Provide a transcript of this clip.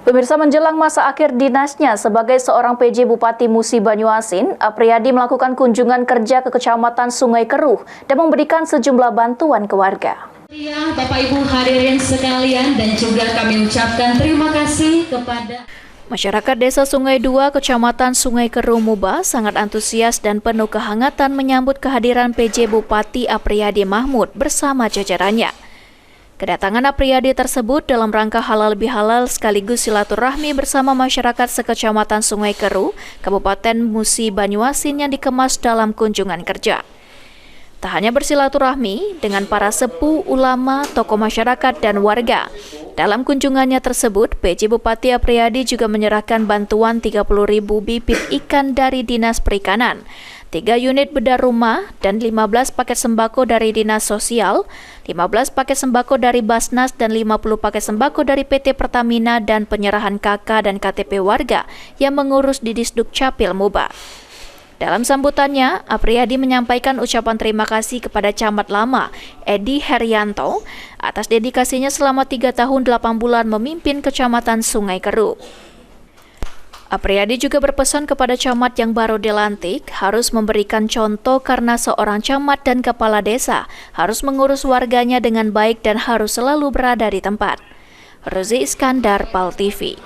Pemirsa, menjelang masa akhir dinasnya sebagai seorang PJ Bupati Musi Banyuasin, Apriyadi melakukan kunjungan kerja ke Kecamatan Sungai Keruh dan memberikan sejumlah bantuan ke warga. Ya, Bapak Ibu hadirin sekalian, dan juga kami ucapkan terima kasih kepada masyarakat Desa Sungai 2, Kecamatan Sungai Keruh, Muba sangat antusias dan penuh kehangatan menyambut kehadiran PJ Bupati Apriyadi Mahmud bersama jajarannya. Kedatangan Apriyadi tersebut dalam rangka halal bihalal sekaligus silaturahmi bersama masyarakat sekecamatan Sungai Keruh, Kabupaten Musi Banyuasin yang dikemas dalam kunjungan kerja. Tak hanya bersilaturahmi dengan para sepuh, ulama, tokoh masyarakat, dan warga. Dalam kunjungannya tersebut, PJ Bupati Apriyadi juga menyerahkan bantuan 30.000 bibit ikan dari Dinas Perikanan, 3 unit bedah rumah, dan 15 paket sembako dari Dinas Sosial, 15 paket sembako dari Basnas, dan 50 paket sembako dari PT Pertamina, dan penyerahan KK dan KTP warga yang mengurus di Disduk Capil Muba. Dalam sambutannya, Apriyadi menyampaikan ucapan terima kasih kepada Camat Lama, Edi Herianto, atas dedikasinya selama 3 tahun 8 bulan memimpin Kecamatan Sungai Keruh. Apriyadi juga berpesan kepada camat yang baru dilantik harus memberikan contoh karena seorang camat dan kepala desa harus mengurus warganya dengan baik dan harus selalu berada di tempat. Rozi Iskandar, PAL TV.